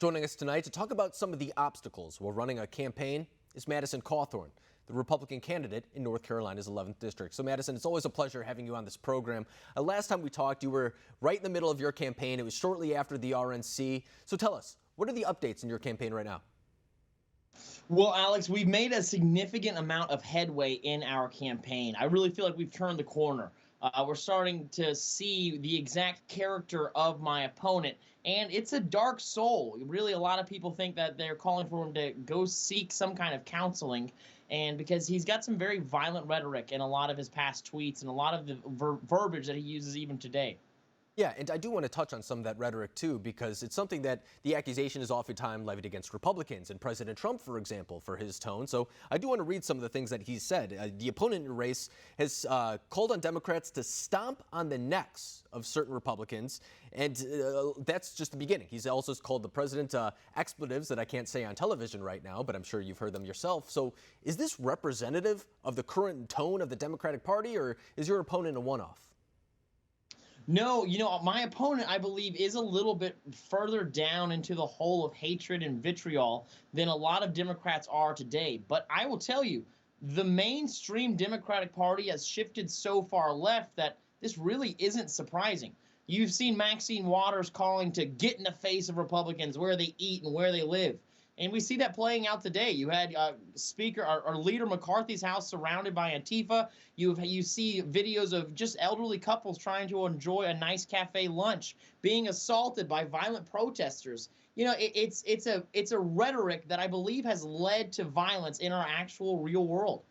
Joining us tonight to talk about some of the obstacles while running a campaign is Madison Cawthorn, the Republican candidate in North Carolina's 11th District. So, Madison, it's always a pleasure having you on this program. Last time we talked, you were right in the middle of your campaign. It was shortly after the RNC. So tell us, what are the updates in your campaign right now? Well, Alex, we've made a significant amount of headway in our campaign. I really feel like we've turned the corner. We're starting to see the exact character of my opponent, and it's a dark soul. Really, a lot of people think that they're calling for him to go seek some kind of counseling, and because he's got some very violent rhetoric in a lot of his past tweets and a lot of the verbiage that he uses even today. Yeah, and I do want to touch on some of that rhetoric, too, because it's something that the accusation is oftentimes levied against Republicans and President Trump, for example, for his tone. So I do want to read some of the things that he said. The opponent in the race has called on Democrats to stomp on the necks of certain Republicans, and that's just the beginning. He's also called the president expletives that I can't say on television right now, but I'm sure you've heard them yourself. So is this representative of the current tone of the Democratic Party, or is your opponent a one-off? No, my opponent, I believe, is a little bit further down into the hole of hatred and vitriol than a lot of Democrats are today. But I will tell you, the mainstream Democratic Party has shifted so far left that this really isn't surprising. You've seen Maxine Waters calling to get in the face of Republicans where they eat and where they live. And we see that playing out today. You had Leader McCarthy's house surrounded by Antifa. You see videos of just elderly couples trying to enjoy a nice cafe lunch being assaulted by violent protesters. It's a rhetoric that I believe has led to violence in our actual real world.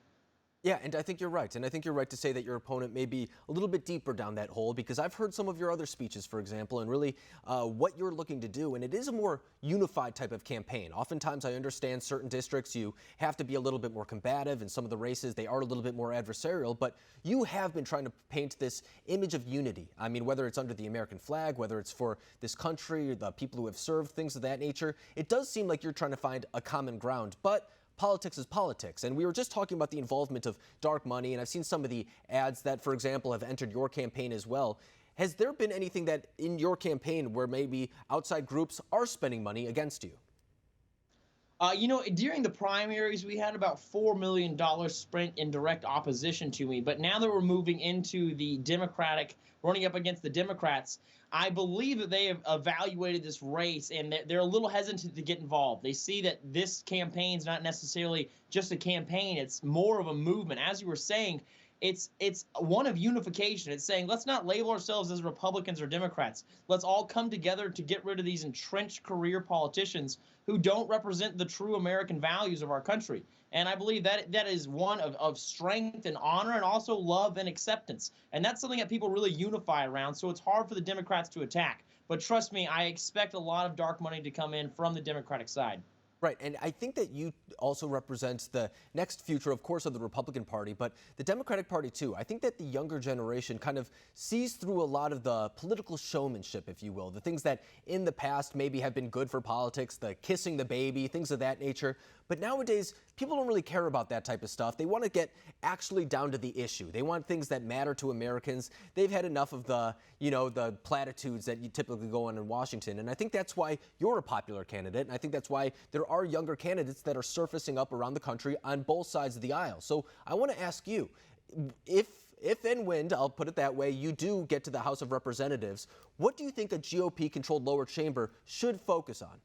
Yeah, and I think you're right. And I think you're right to say that your opponent may be a little bit deeper down that hole, because I've heard some of your other speeches, for example, and really what you're looking to do. And it is a more unified type of campaign. Oftentimes, I understand certain districts, you have to be a little bit more combative. In some of the races, they are a little bit more adversarial. But you have been trying to paint this image of unity. I mean, whether it's under the American flag, whether it's for this country, the people who have served, things of that nature, it does seem like you're trying to find a common ground. But politics is politics, and we were just talking about the involvement of dark money, and I've seen some of the ads that, for example, have entered your campaign as well. Has there been anything that in your campaign where maybe outside groups are spending money against you? During the primaries, we had about $4 million spent in direct opposition to me. But now that we're moving into the running up against the Democrats, I believe that they have evaluated this race and they're a little hesitant to get involved. They see that this campaign is not necessarily just a campaign. It's more of a movement. As you were saying, it's one of unification. It's saying, let's not label ourselves as Republicans or Democrats. Let's all come together to get rid of these entrenched career politicians who don't represent the true American values of our country. And I believe that is one of strength and honor, and also love and acceptance. And that's something that people really unify around. So it's hard for the Democrats to attack. But trust me, I expect a lot of dark money to come in from the Democratic side. Right, and I think that you also represent the next future, of course, of the Republican Party, but the Democratic Party, too. I think that the younger generation kind of sees through a lot of the political showmanship, if you will, the things that in the past maybe have been good for politics, the kissing the baby, things of that nature. But nowadays, people don't really care about that type of stuff. They want to get actually down to the issue. They want things that matter to Americans. They've had enough of the platitudes that you typically go on in Washington. And I think that's why you're a popular candidate. And I think that's why there are younger candidates that are surfacing up around the country on both sides of the aisle. So I want to ask you, if and when, I'll put it that way, you do get to the House of Representatives, what do you think a GOP-controlled lower chamber should focus on?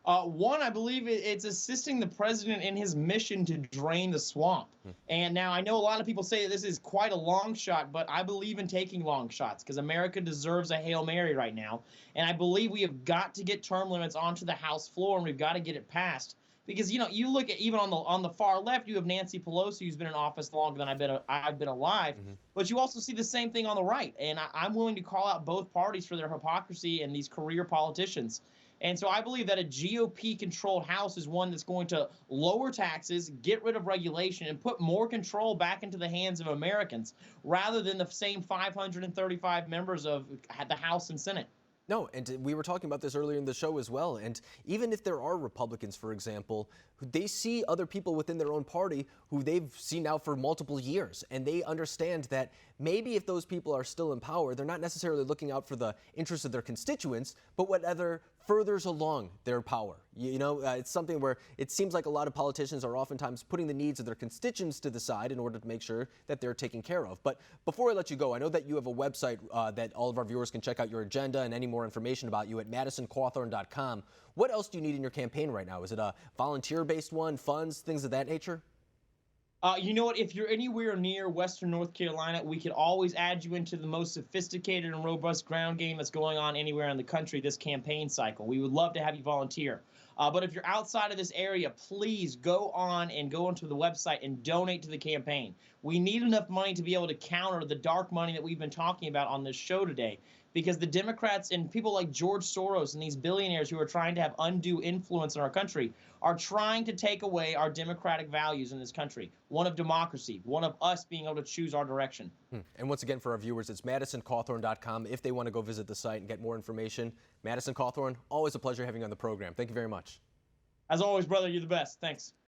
One, I believe it's assisting the president in his mission to drain the swamp. And now I know a lot of people say that this is quite a long shot, but I believe in taking long shots because America deserves a Hail Mary right now. And I believe we have got to get term limits onto the House floor, and we've got to get it passed. Because, you look at even on the far left, you have Nancy Pelosi, who's been in office longer than I've been alive. But you also see the same thing on the right. And I'm willing to call out both parties for their hypocrisy and these career politicians. And so I believe that a GOP-controlled House is one that's going to lower taxes, get rid of regulation, and put more control back into the hands of Americans, rather than the same 535 members of the House and Senate. No, and we were talking about this earlier in the show as well. And even if there are Republicans, for example, they see other people within their own party who they've seen now for multiple years. And they understand that maybe if those people are still in power, they're not necessarily looking out for the interests of their constituents, but whatever furthers along their power. It's something where it seems like a lot of politicians are oftentimes putting the needs of their constituents to the side in order to make sure that they're taken care of. But before I let you go, I know that you have a website that all of our viewers can check out your agenda and any more information about you at MadisonCawthorn.com. What else do you need in your campaign right now? Is it a volunteer-based one, funds, things of that nature? You know what? If you're anywhere near Western North Carolina, we could always add you into the most sophisticated and robust ground game that's going on anywhere in the country this campaign cycle. We would love to have you volunteer. But if you're outside of this area, please go onto the website and donate to the campaign. We need enough money to be able to counter the dark money that we've been talking about on this show today, because the Democrats and people like George Soros and these billionaires who are trying to have undue influence in our country are trying to take away our democratic values in this country, one of democracy, one of us being able to choose our direction. And once again, for our viewers, it's MadisonCawthorn.com if they want to go visit the site and get more information. Madison Cawthorn, always a pleasure having you on the program. Thank you very much. As always, brother, you're the best. Thanks.